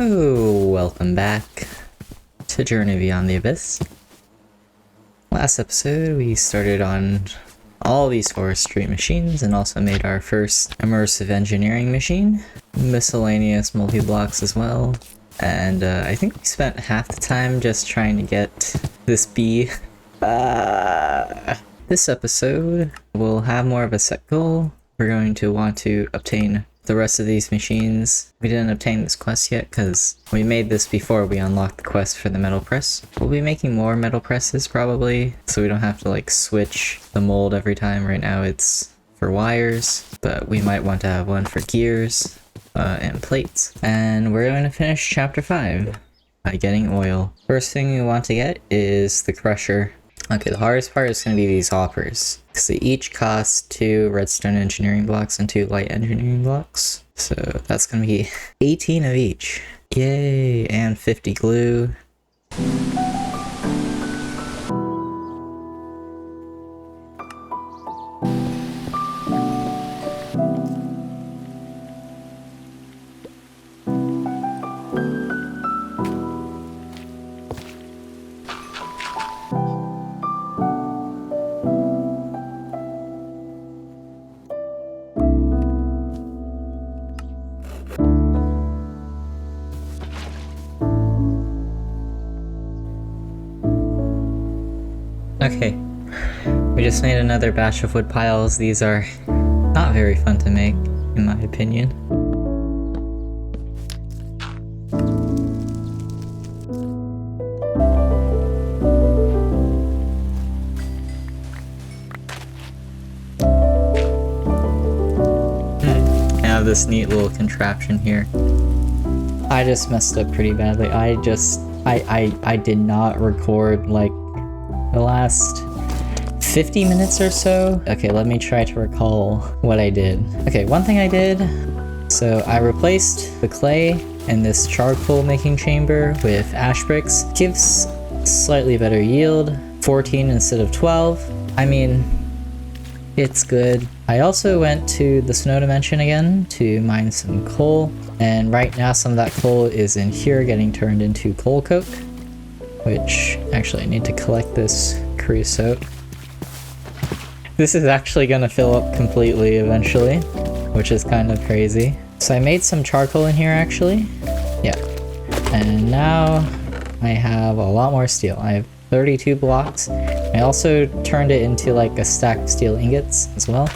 Oh, welcome back to Journey Beyond the Abyss. Last episode, we started on all these forestry machines and also made our first Immersive Engineering machine. Miscellaneous multi-blocks as well. And I think we spent half the time just trying to get this bee. This episode, we'll have more of a set goal. We're going to want to obtain the rest of these machines. We didn't obtain this quest yet because we made this before we unlocked the quest for the metal press. We'll be making more metal presses probably, so we don't have to like switch the mold every time. Right now it's for wires, but we might want to have one for gears and plates. And we're going to finish chapter 5 by getting oil. First thing we want to get is the crusher. Okay, the hardest part is going to be these hoppers, because they each cost 2 redstone engineering blocks and 2 light engineering blocks. So that's going to be 18 of each. Yay, and 50 glue. Okay, we just made another batch of wood piles. These are not very fun to make, in my opinion. I have this neat little contraption here. I just messed up pretty badly. I did not record like the last 50 minutes or so. Okay, let me try to recall what I did. Okay, one thing I did, so I replaced the clay in this charcoal making chamber with ash bricks. Gives slightly better yield, 14 instead of 12. I mean, it's good. I also went to the snow dimension again to mine some coal, and right now some of that coal is in here getting turned into coal coke. Which, actually I need to collect this creosote. This is actually gonna fill up completely eventually, which is kind of crazy. So I made some charcoal in here actually. Yeah. And now I have a lot more steel. I have 32 blocks. I also turned it into like a stack of steel ingots as well.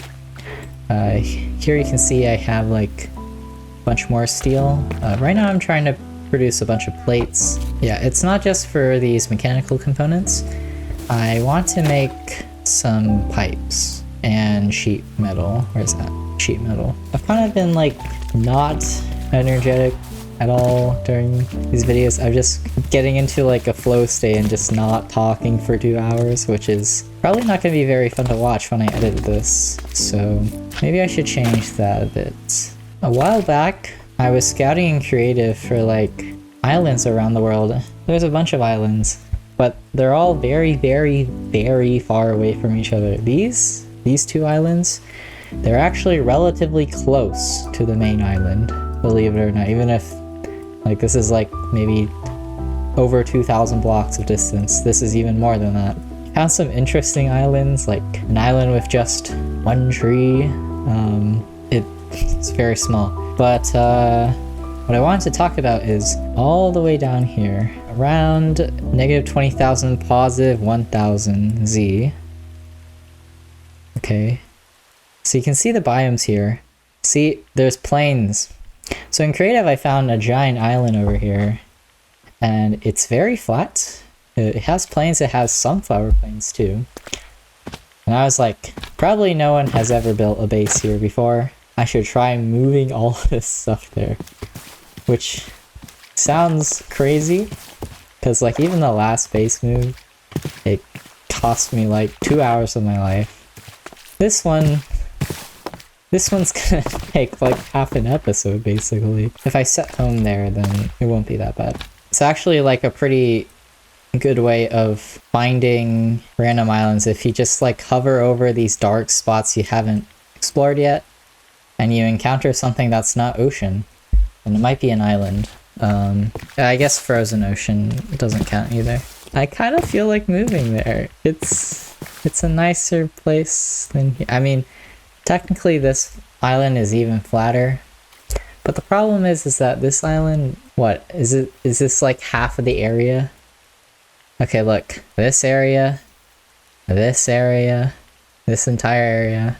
Here you can see I have like a bunch more steel. Right now I'm trying to produce a bunch of plates. Yeah, it's not just for these mechanical components. I want to make some pipes and sheet metal. Where's that? Sheet metal. I've kind of been like not energetic at all during these videos. I'm just getting into like a flow state and just not talking for 2 hours, which is probably not going to be very fun to watch when I edit this. So maybe I should change that a bit. A while back, I was scouting in creative for like islands around the world. There's a bunch of islands, but they're all very, very, very far away from each other. These 2 islands, they're actually relatively close to the main island, believe it or not, even if like this is like maybe over 2,000 blocks of distance. This is even more than that. Found some interesting islands, like an island with just 1 tree. It's very small. But what I wanted to talk about is all the way down here, around negative 20,000, positive 1,000 Z. Okay, so you can see the biomes here. See, there's plains. So in creative, I found a giant island over here, and it's very flat. It has plains, it has sunflower plains too. And I was like, probably no one has ever built a base here before. I should try moving all this stuff there. Which sounds crazy, because like even the last base move, it cost me like 2 hours of my life. This one's gonna take like half an episode basically. If I set home there, then it won't be that bad. It's actually like a pretty good way of finding random islands if you just like hover over these dark spots you haven't explored yet, and you encounter something that's not ocean, and it might be an island. I guess frozen ocean doesn't count either. I kind of feel like moving there. It's a nicer place than here. I mean, technically this island is even flatter, but the problem is that this island, what is it? Is this like half of the area? Okay, look, this area, this area, this entire area.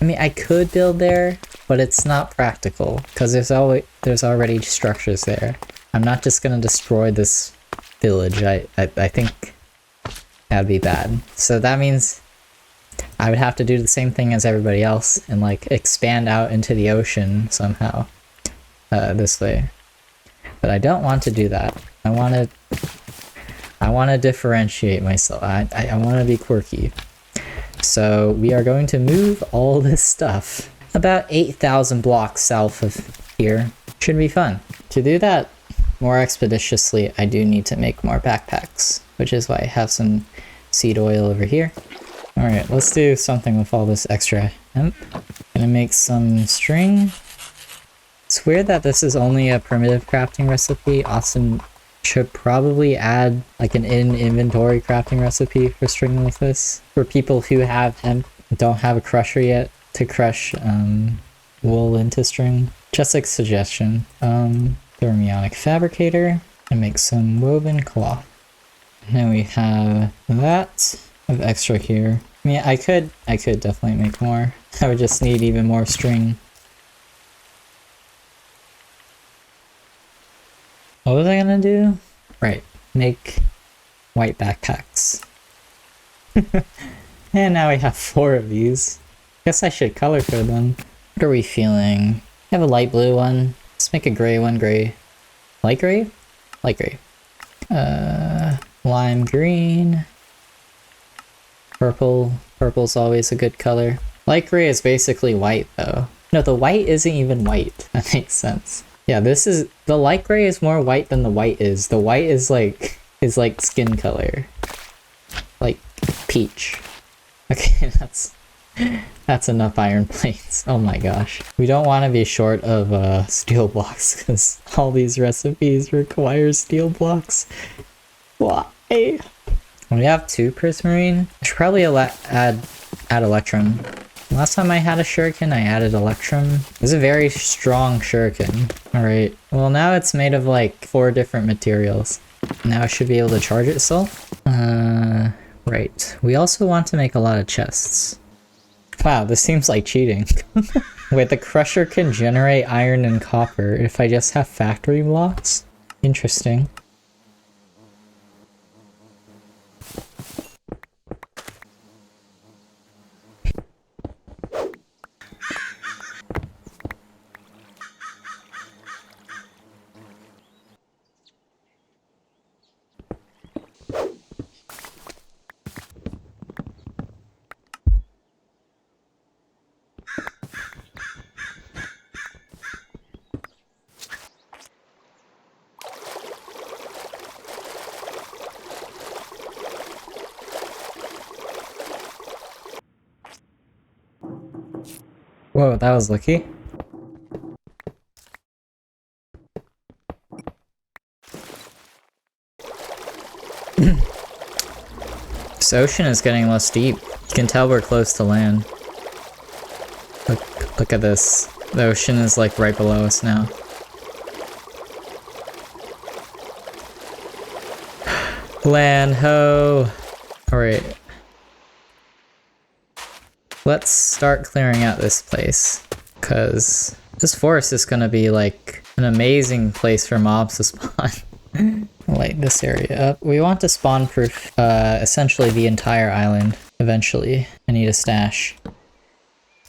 I mean, I could build there, but it's not practical because there's already structures there. I'm not just gonna destroy this village. I think that'd be bad. So that means I would have to do the same thing as everybody else and like expand out into the ocean somehow this way. But I don't want to do that. I want to differentiate myself. I want to be quirky. So we are going to move all this stuff about 8,000 blocks south of here. Should be fun. To do that more expeditiously, I do need to make more backpacks, which is why I have some seed oil over here. Alright, let's do something with all this extra hemp. Gonna make some string. It's weird that this is only a primitive crafting recipe. Austin should probably add like an in-inventory crafting recipe for string like this. For people who have hemp, don't have a crusher yet to crush wool into string. Just like suggestion. Thermionic fabricator and make some woven cloth. Now we have that of extra here. I mean, I could definitely make more. I would just need even more string. What was I gonna do? Right, make white backpacks. And now we have 4 of these. Guess I should color code them. What are we feeling? I have a light blue one. Let's make a gray one. Gray. Light gray? Light gray. Lime green. Purple. Purple's always a good color. Light gray is basically white though. No, the white isn't even white. That makes sense. Yeah, the light gray is more white than the white is. The white is like skin color. Like peach. Okay, that's enough iron plates. Oh my gosh. We don't want to be short of steel blocks because all these recipes require steel blocks. Why? We have 2 prismarine. I should probably add electrum. Last time I had a shuriken, I added electrum. This is a very strong shuriken. Alright, well now it's made of like 4 different materials. Now it should be able to charge itself. Right. We also want to make a lot of chests. Wow, this seems like cheating. Wait, the crusher can generate iron and copper if I just have factory blocks? Interesting. Whoa, that was lucky. This ocean is getting less deep. You can tell we're close to land. Look at this. The ocean is like right below us now. Land ho! Alright. Let's start clearing out this place, because this forest is gonna be like an amazing place for mobs to spawn. Light this area up. We want to spawn proof essentially the entire island eventually. I need a stash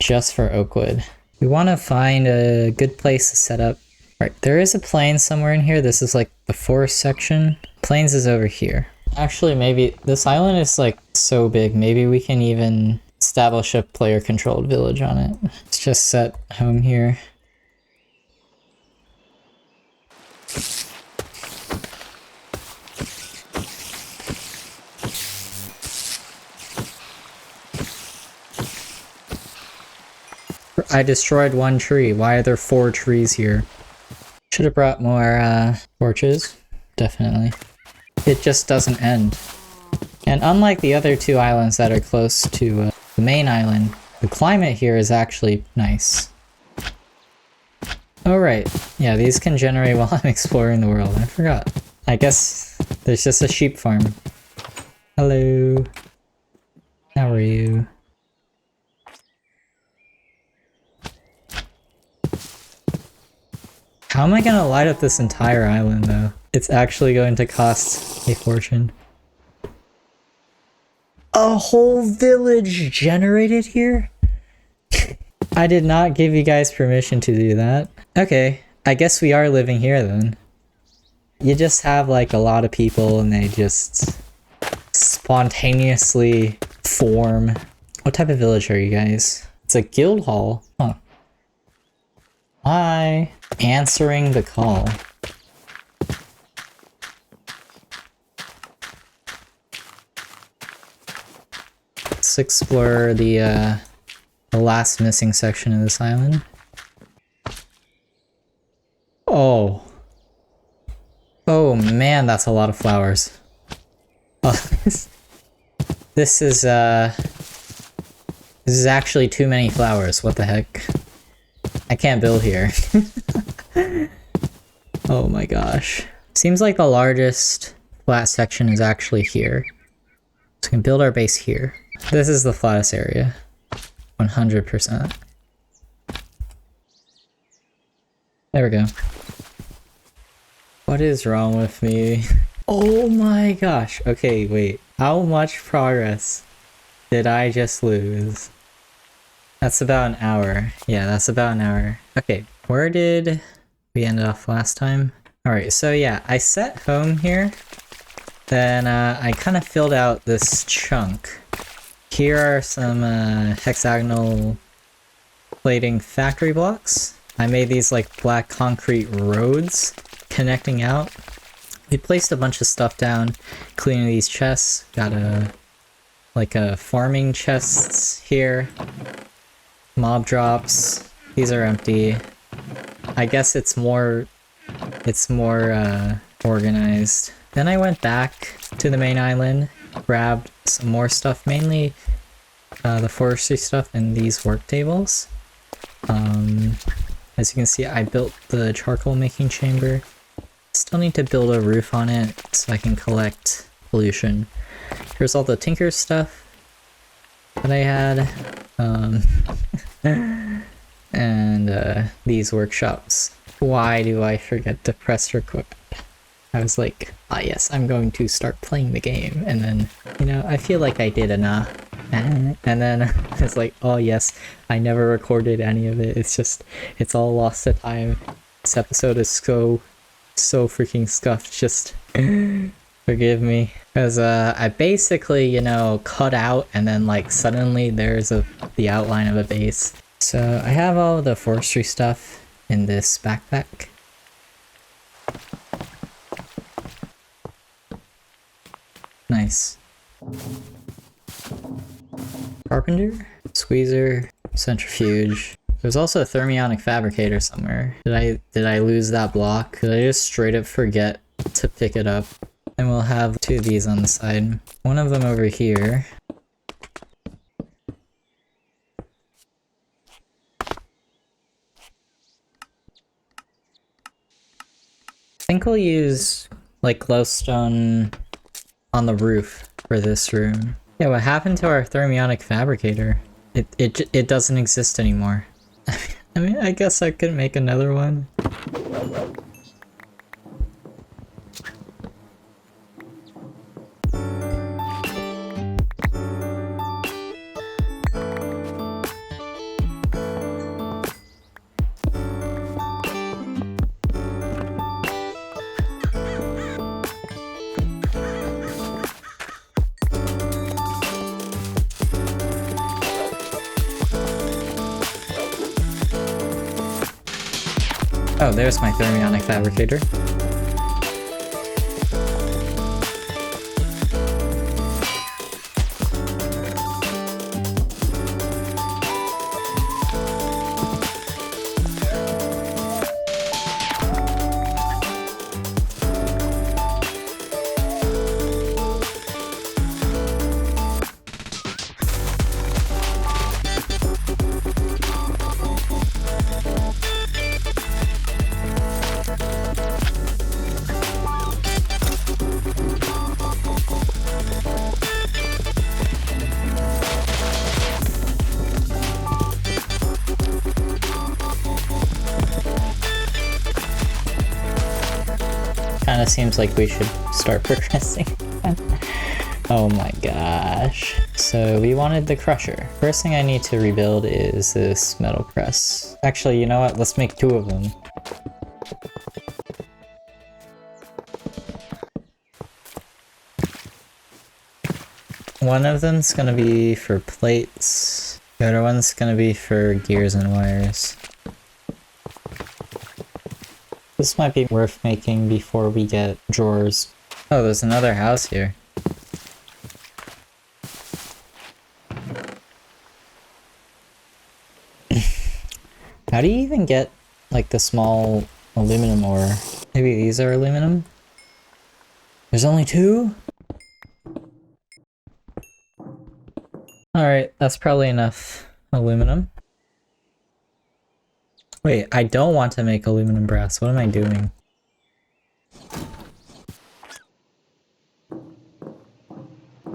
just for oakwood. We want to find a good place to set up. Right, there is a plains somewhere in here. This is like the forest section. Plains is over here. Actually, maybe this island is like so big, maybe we can even establish a player-controlled village on it. Let's just set home here. I destroyed 1 tree. Why are there 4 trees here? Should have brought more torches, definitely. It just doesn't end. And unlike the other two islands that are close to the main island, the climate here is actually nice. Oh right, yeah, these can generate while I'm exploring the world. I forgot. I guess there's just a sheep farm. Hello. How are you? How am I gonna light up this entire island though? It's actually going to cost a fortune. A whole village generated here? I did not give you guys permission to do that. Okay, I guess we are living here then. You just have like a lot of people and they just spontaneously form. What type of village are you guys? It's a guild hall. Huh. Hi. Answering the call. Let's explore the last missing section of this island. Oh. Oh man, that's a lot of flowers. Oh, this is actually too many flowers. What the heck? I can't build here. Oh my gosh. Seems like the largest flat section is actually here. So we can build our base here. This is the flattest area. 100%. There we go. What is wrong with me? Oh my gosh. Okay, wait. How much progress did I just lose? That's about an hour. Yeah, that's about an hour. Okay, where did we end off last time? Alright, so yeah, I set home here. Then I kind of filled out this chunk. Here are some hexagonal plating factory blocks. I made these like black concrete roads connecting out. We placed a bunch of stuff down, including these chests. Got a farming chests here. Mob drops. These are empty. I guess it's more organized. Then I went back to the main island, grabbed some more stuff, mainly the forestry stuff and these work tables. As you can see, I built the charcoal making chamber. Still need to build a roof on it so I can collect pollution. Here's all the tinker stuff that I had. And these workshops. Why do I forget to press record? I was like, ah yes, I'm going to start playing the game, and then, you know, I feel like I did enough. And then it's like, oh yes, I never recorded any of it. It's all lost to time. This episode is so freaking scuffed. Just forgive me. Because I basically, you know, cut out and then like suddenly there's the outline of a base. So I have all the forestry stuff in this backpack. Nice. Carpenter, squeezer, centrifuge. There's also a thermionic fabricator somewhere. Did I lose that block? Did I just straight up forget to pick it up? And we'll have two of these on the side. One of them over here. I think we'll use like glowstone on the roof for this room. Yeah, what happened to our thermionic fabricator? It doesn't exist anymore. I mean, I guess I could make another one. Oh, there's my thermionic fabricator. Kinda seems like we should start progressing. Oh my gosh. So we wanted the crusher. First thing I need to rebuild is this metal press. Actually, you know what? Let's make 2 of them. One of them's gonna be for plates. The other one's gonna be for gears and wires. This might be worth making before we get drawers. Oh, there's another house here. How do you even get, like, the small aluminum ore? Maybe these are aluminum? There's only 2? Alright, that's probably enough aluminum. Wait, I don't want to make aluminum brass. What am I doing?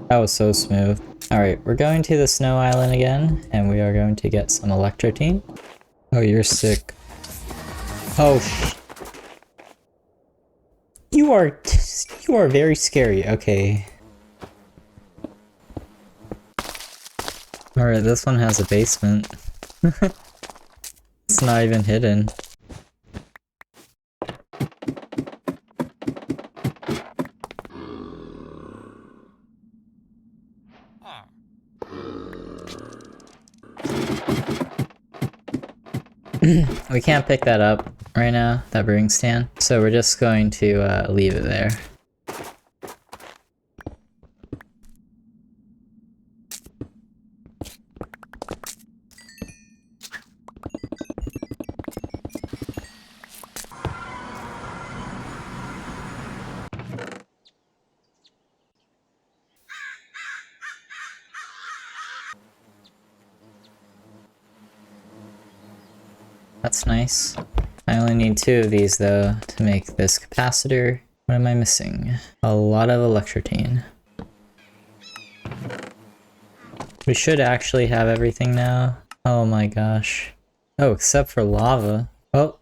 That was so smooth. Alright, we're going to the snow island again, and we are going to get some electrotine. Oh, you're sick. Oh, you are very scary. Okay. Alright, this one has a basement. It's not even hidden. We can't pick that up right now, that brewing stand, so we're just going to leave it there. That's nice. I only need 2 of these though to make this capacitor. What am I missing? A lot of electrotine. We should actually have everything now. Oh my gosh. Oh, except for lava. Oh,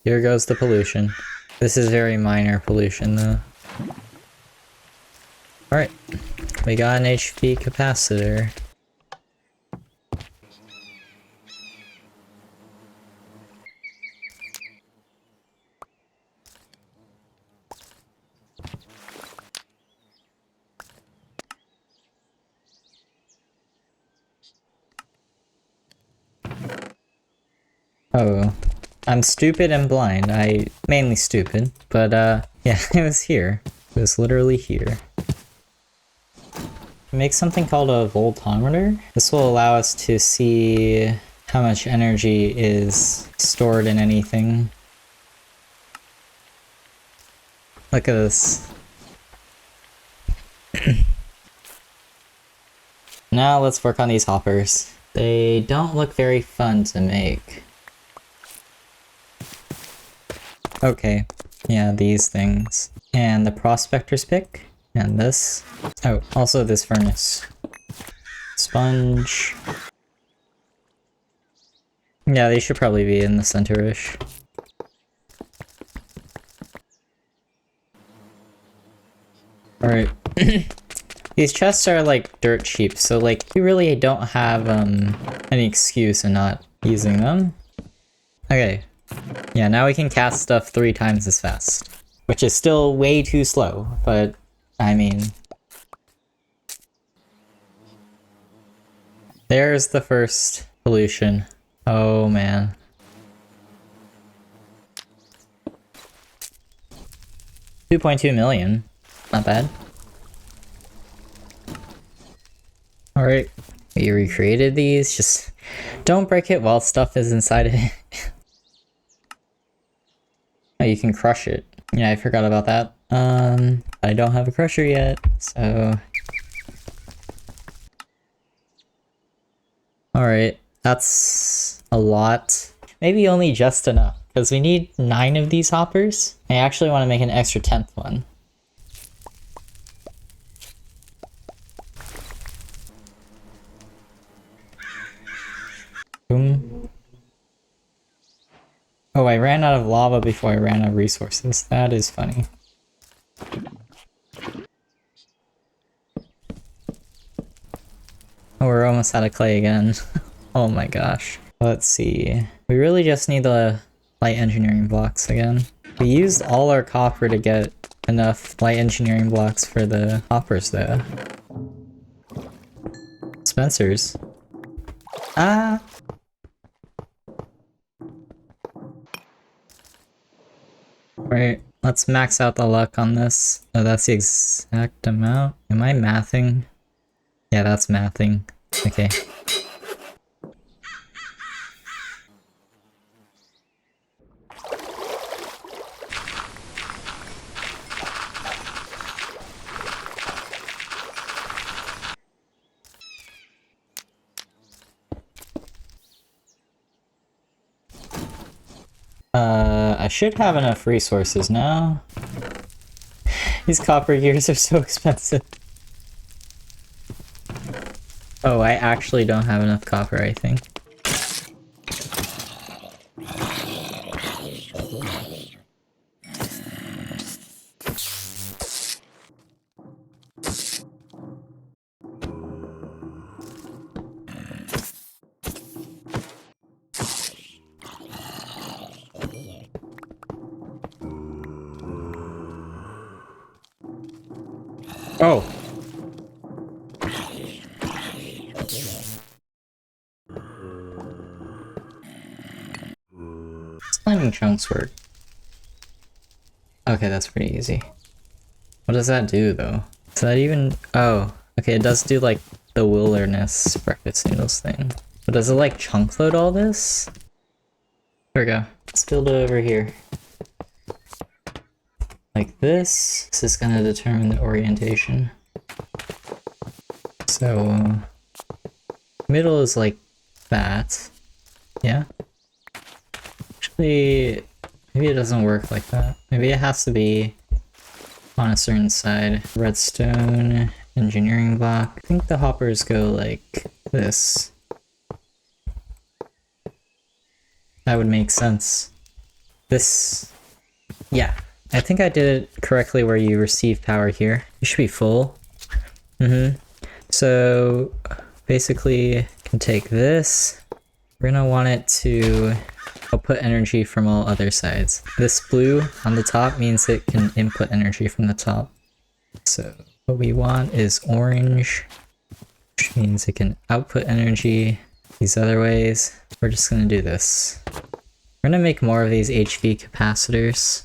here goes the pollution. This is very minor pollution though. Alright, we got an HP capacitor. Oh, I'm stupid and blind. Mainly stupid, but yeah, it was here. It was literally here. Make something called a voltometer. This will allow us to see how much energy is stored in anything. Look at this. Now let's work on these hoppers. They don't look very fun to make. Okay, yeah, these things. And the prospector's pick. And this. Oh, also this furnace. Sponge. Yeah, they should probably be in the center-ish. Alright. These chests are like dirt cheap, so like we really don't have any excuse in not using them. Okay. Yeah, now we can cast stuff 3 times as fast. Which is still way too slow, but I mean... There's the first pollution. Oh man. $2.2 million. Not bad. Alright. We recreated these. Just don't break it while stuff is inside of it. Oh, you can crush it. Yeah, I forgot about that. I don't have a crusher yet, so... Alright, that's a lot. Maybe only just enough, because we need 9 of these hoppers. I actually want to make an extra 10th one. Boom. Oh, I ran ran out of lava before I ran out of resources. That is funny. Oh, we're almost out of clay again. Oh my gosh. Let's see. We really just need the light engineering blocks again. We used all our copper to get enough light engineering blocks for the hoppers though. Spencer's. Ah! Right, let's max out the luck on this. Oh, that's the exact amount. Am I mathing? Yeah, that's mathing. Okay. I should have enough resources now. These copper gears are so expensive. Oh, I actually don't have enough copper, I think. Oh! Climbing chunks work. Okay, that's pretty easy. What does that do though? Does that even— oh, okay, it does do like the wilderness breakfast noodles thing. But does it like chunk load all this? There we go. Let's build it over here. Like this. This is gonna determine the orientation. So middle is like that. Yeah. Actually, maybe it doesn't work like that. Maybe it has to be on a certain side. Redstone, engineering block. I think the hoppers go like this. That would make sense. This, yeah. I think I did it correctly where you receive power here. You should be full. So basically, you can take this. We're gonna want it to output energy from all other sides. This blue on the top means it can input energy from the top. So what we want is orange, which means it can output energy these other ways. We're just gonna do this. We're gonna make more of these HV capacitors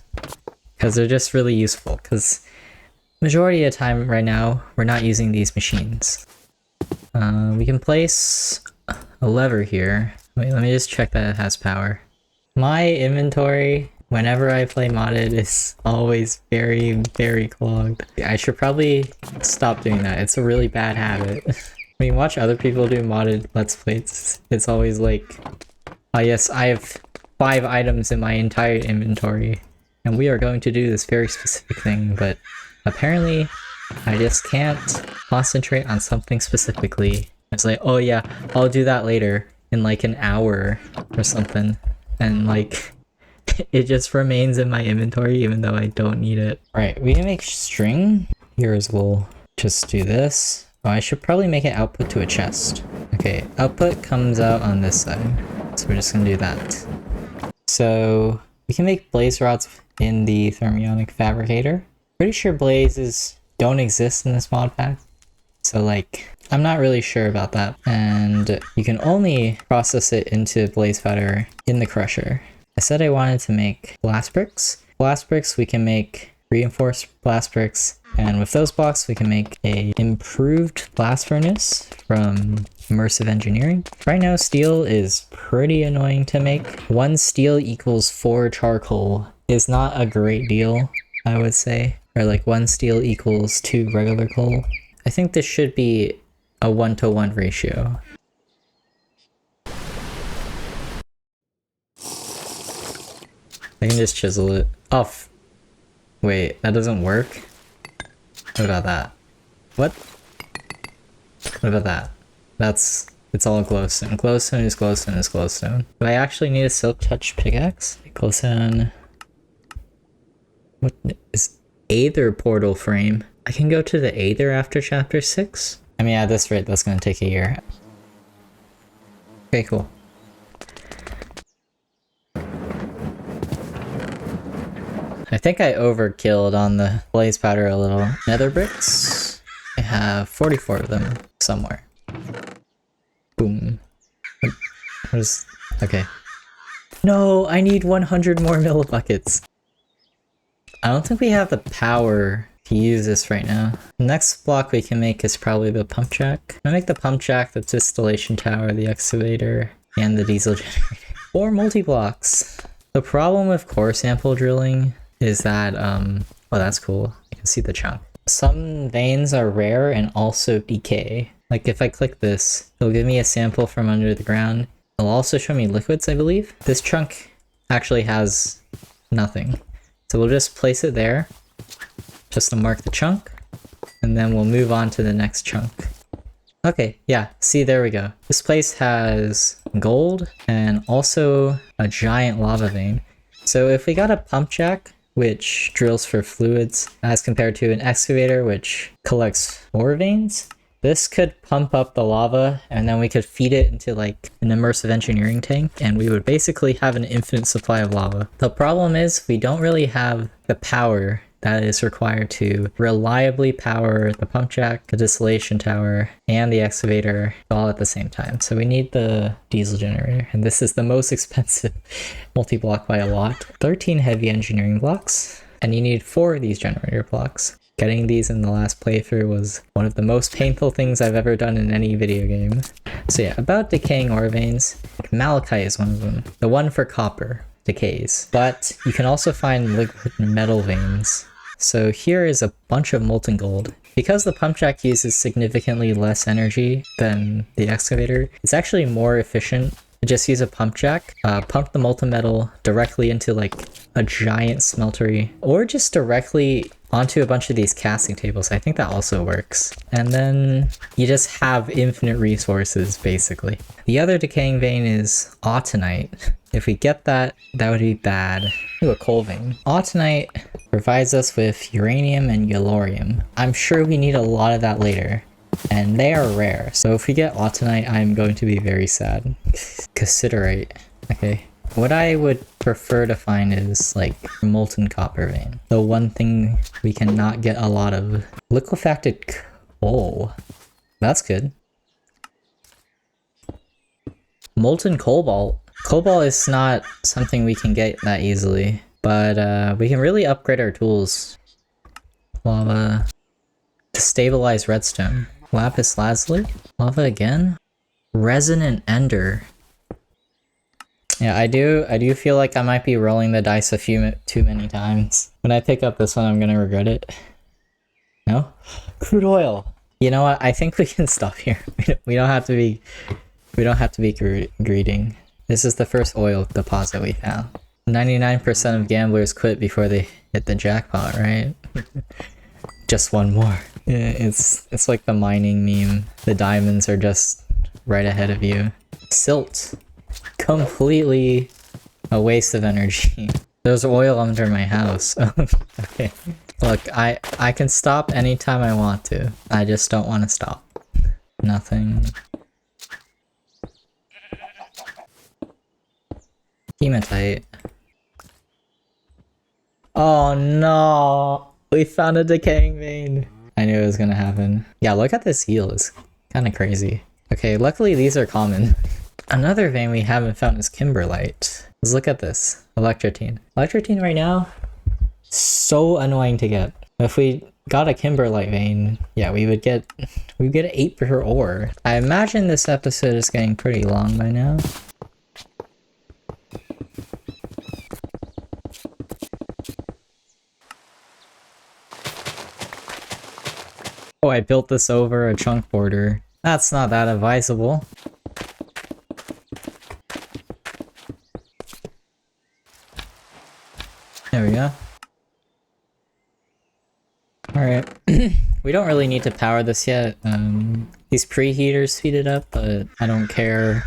because they're just really useful, because majority of the time right now we're not using these machines. We can place a lever here. Wait, let me just check that it has power. My inventory, whenever I play modded, is always very, very clogged. I should probably stop doing that. It's a really bad habit. When you watch other people do modded Let's Plays, it's always like, oh yes, I have 5 items in my entire inventory, and we are going to do this very specific thing, but apparently I just can't concentrate on something specifically. It's like, oh yeah, I'll do that later in like an hour or something. And like, it just remains in my inventory even though I don't need it. Alright, we can make string. Here as well. Just do this. Oh, I should probably make it output to a chest. Okay, output comes out on this side. So we're just gonna do that. So we can make blaze rods in the thermionic fabricator. Pretty sure blazes don't exist in this mod pack. So like, I'm not really sure about that. And you can only process it into blaze powder in the crusher. I said I wanted to make blast bricks. Blast bricks, we can make reinforced blast bricks. And with those blocks, we can make a improved blast furnace from Immersive Engineering. Right now, steel is pretty annoying to make. 1 steel equals 4 charcoal is not a great deal, I would say. Or like 1 steel equals 2 regular coal. I think this should be a 1-to-1 ratio. I can just chisel it. Oh, wait, that doesn't work? What about that? What? What about that? That's It's all glowstone. Glowstone is glowstone is glowstone. Do I actually need a silk touch pickaxe? Glowstone. What is Aether portal frame? I can go to the Aether after chapter 6? I mean, at this rate, that's gonna take a year. Okay, cool. I think I overkilled on the blaze powder a little. Nether bricks? I have 44 of them somewhere. Boom. What is... Okay. No, I need 100 more millibuckets. I don't think we have the power to use this right now. The next block we can make is probably the Pumpjack. I make the Pumpjack, the distillation tower, the excavator, and the diesel generator. 4 multi-blocks. The problem with core sample drilling is that, oh, that's cool. You can see the chunk. Some veins are rare and also decay. Like if I click this, it'll give me a sample from under the ground. It'll also show me liquids, I believe. This chunk actually has nothing. So we'll just place it there, just to mark the chunk, and then we'll move on to the next chunk. Okay, yeah, see, there we go. This place has gold and also a giant lava vein. So if we got a Pumpjack, which drills for fluids, as compared to an excavator, which collects ore veins, this could pump up the lava, and then we could feed it into like an immersive engineering tank, and we would basically have an infinite supply of lava. The problem is we don't really have the power that is required to reliably power the Pumpjack, the distillation tower, and the excavator all at the same time. So we need the diesel generator, and this is the most expensive multi-block by a lot. 13 heavy engineering blocks, and you need 4 of these generator blocks. Getting these in the last playthrough was one of the most painful things I've ever done in any video game. So yeah, about decaying ore veins, malachite is one of them. The one for copper decays, but you can also find liquid metal veins. So here is a bunch of molten gold. Because the Pumpjack uses significantly less energy than the excavator, it's actually more efficient to just use a Pumpjack, pump the molten metal directly into like a giant smeltery, or just directly onto a bunch of these casting tables. I think that also works. And then you just have infinite resources, basically. The other decaying vein is autunite. If we get that, that would be bad. Ooh, a coal vein. Autunite provides us with uranium and yellorium. I'm sure we need a lot of that later, and they are rare. So if we get autunite, I'm going to be very sad. Capacitorite. Okay. What I would prefer to find is like molten copper vein. The one thing we cannot get a lot of. Liquefied coal. That's good. Molten cobalt. Cobalt is not something we can get that easily, but we can really upgrade our tools. Lava. To stabilize redstone. Lapis lazuli. Lava again. Resonant ender. Yeah, I do feel like I might be rolling the dice a few too many times. When I pick up this one, I'm gonna regret it. No? Crude oil. You know what? I think we can stop here. We don't have to be greeting. This is the first oil deposit we found. 99% of gamblers quit before they hit the jackpot, right? Just one more. Yeah, it's like the mining meme. The diamonds are just right ahead of you. Silt. Completely a waste of energy. There's oil under my house. Okay. Look, I can stop anytime I want to. I just don't want to stop. Nothing. Hematite. Oh no! We found a decaying vein. I knew it was gonna happen. Yeah, look at this heal. It's kind of crazy. Okay, luckily these are common. Another vein we haven't found is kimberlite. Let's look at this. Electrotine. Electrotine right now, so annoying to get. If we got a kimberlite vein, yeah, we'd get 8 per ore. I imagine this episode is getting pretty long by now. Oh, I built this over a chunk border. That's not that advisable. There we go. Alright. We don't really need to power this yet. These preheaters speed it up, but I don't care.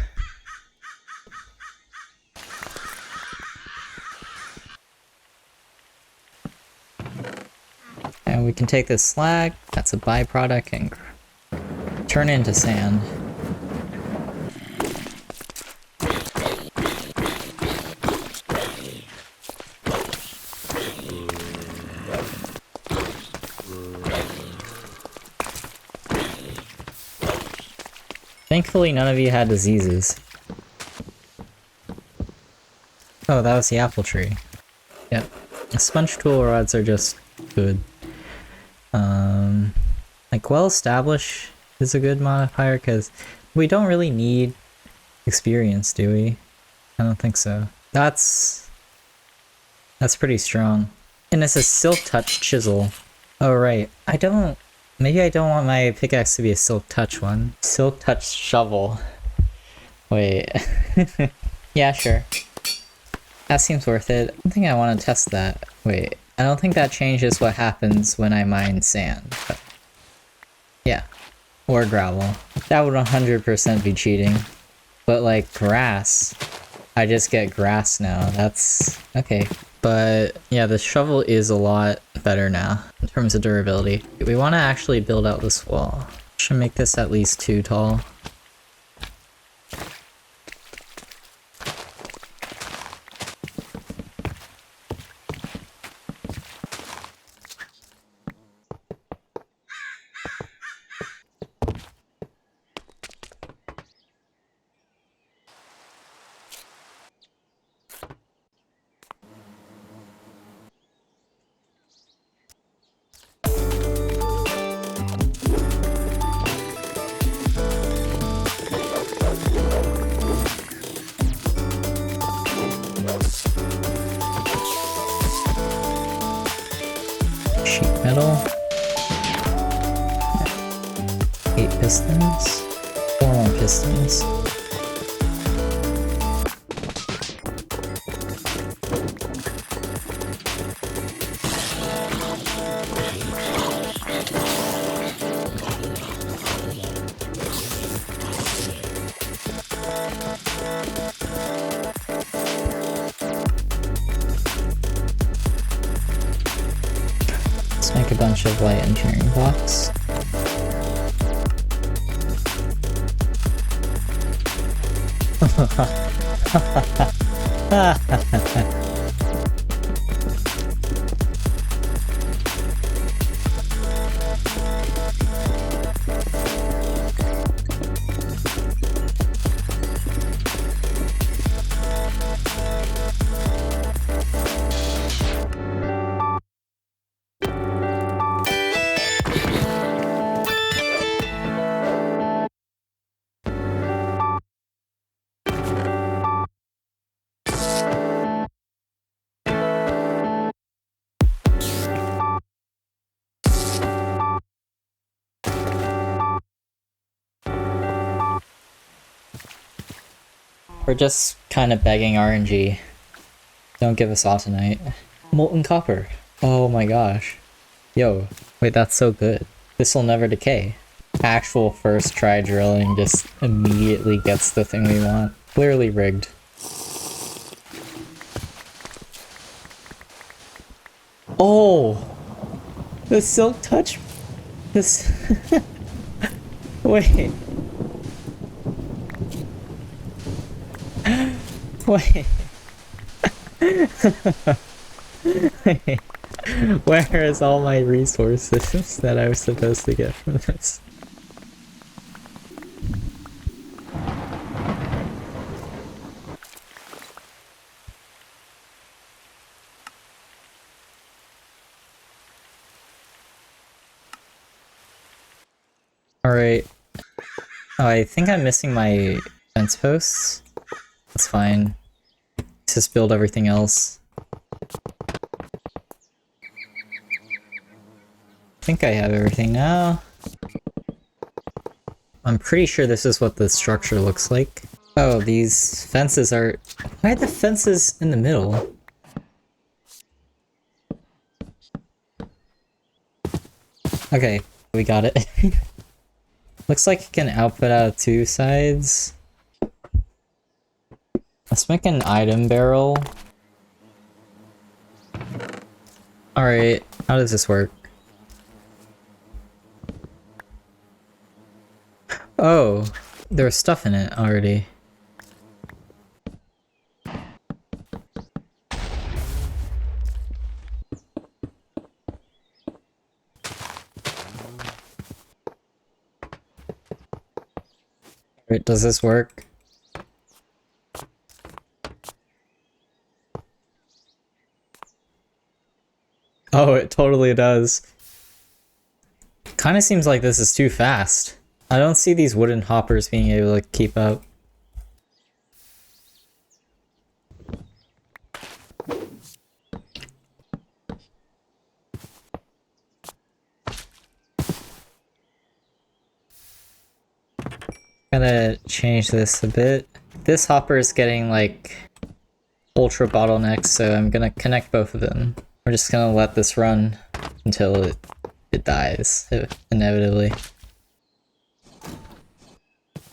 And we can take this slag, that's a byproduct, and turn it into sand. Thankfully, none of you had diseases. Oh, that was the apple tree. Yep. The sponge tool rods are just good. Like, well established is a good modifier, because we don't really need experience, do we? I don't think so. That's pretty strong. And it's a silk touch chisel. Oh, right. Maybe I don't want my pickaxe to be a silk touch one. Silk touch shovel. Wait. Yeah, sure. That seems worth it. I don't think I want to test that. Wait. I don't think that changes what happens when I mine sand. But yeah. Or gravel. That would 100% be cheating. But like grass. I just get grass now. That's okay. But yeah, the shovel is a lot better now in terms of durability. We want to actually build out this wall. Should make this at least 2 tall. Metal. 8 pistons. 4 more pistons. Make a bunch of light engineering blocks. We're just kind of begging RNG. Don't give us autonite. Molten copper. Oh my gosh. Yo, wait, that's so good. This will never decay. Actual first try drilling just immediately gets the thing we want. Clearly rigged. Oh! The silk touch... This... Wait. Wait. Wait. Where is all my resources that I was supposed to get from this? Alright. Oh, I think I'm missing my fence posts. That's fine. Just build everything else. I think I have everything now. I'm pretty sure this is what the structure looks like. Oh, these fences are... Why are the fences in the middle? Okay, we got it. Looks like it can output out of 2 sides. Let's make an item barrel. Alright, how does this work? Oh, there's stuff in it already. Wait, does this work? Oh, it totally does. Kinda seems like this is too fast. I don't see these wooden hoppers being able to keep up. Gotta change this a bit. This hopper is getting like ultra bottlenecks, so I'm gonna connect both of them. We're just gonna let this run until it dies, inevitably.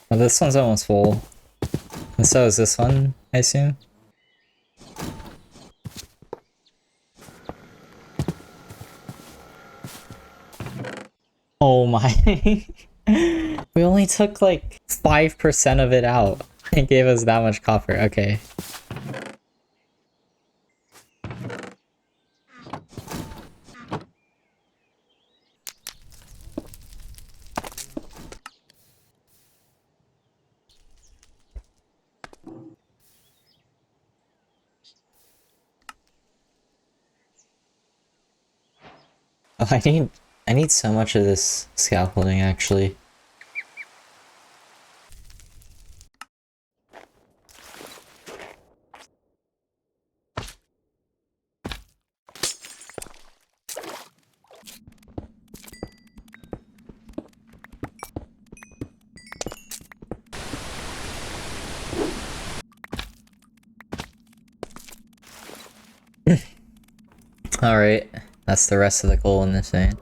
Well, this one's almost full. And so is this one, I assume. Oh my. We only took like 5% of it out. It gave us that much copper, okay. Oh, I need so much of this scaffolding actually. Alright, that's the rest of the coal in this vein.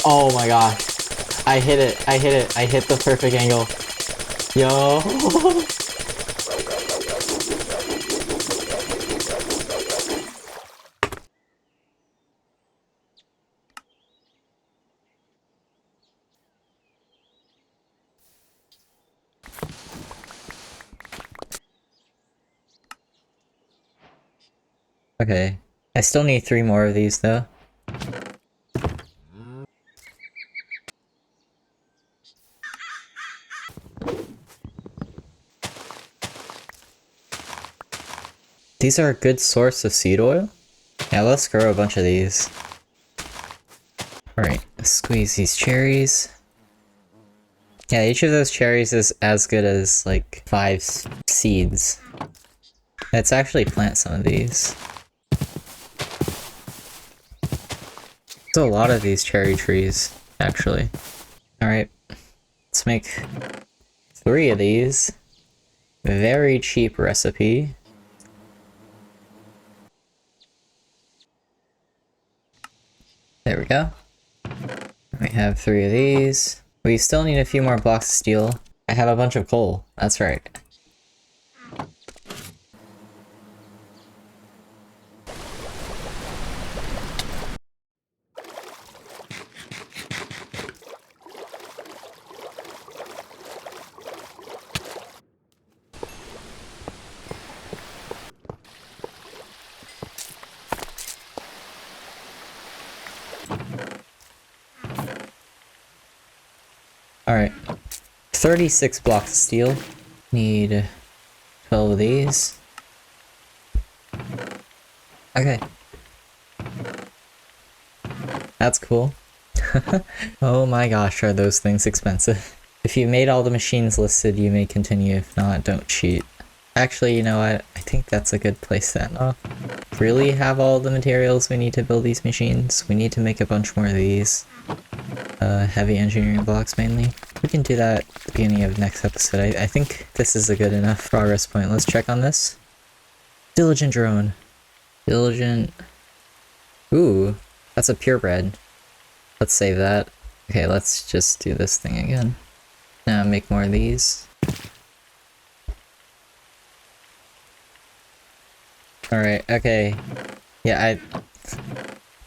Oh my gosh. I hit it. I hit the perfect angle. Yo. Okay. I still need 3 more of these though. These are a good source of seed oil. Yeah, let's grow a bunch of these. Alright, squeeze these cherries. Yeah, each of those cherries is as good as like 5 seeds. Let's actually plant some of these. There's a lot of these cherry trees, actually. Alright, let's make 3 of these. Very cheap recipe. There we go. We have 3 of these. We still need a few more blocks of steel. I have a bunch of coal, that's right. Alright, 36 blocks of steel. Need 12 of these. Okay. That's cool. Oh my gosh, are those things expensive. If you made all the machines listed, you may continue. If not, don't cheat. Actually, you know what? I think that's a good place to end off. Really have all the materials we need to build these machines. We need to make a bunch more of these. Heavy engineering blocks mainly. We can do that at the beginning of next episode. I think this is a good enough progress point. Let's check on this. Diligent drone. Diligent. Ooh, That's a purebred. Let's save that. Okay, let's just do this thing again. Now make more of these. Alright, okay. Yeah,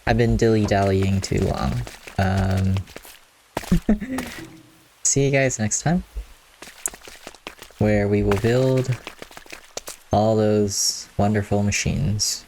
I've been dilly-dallying too long. See you guys next time, where we will build all those wonderful machines.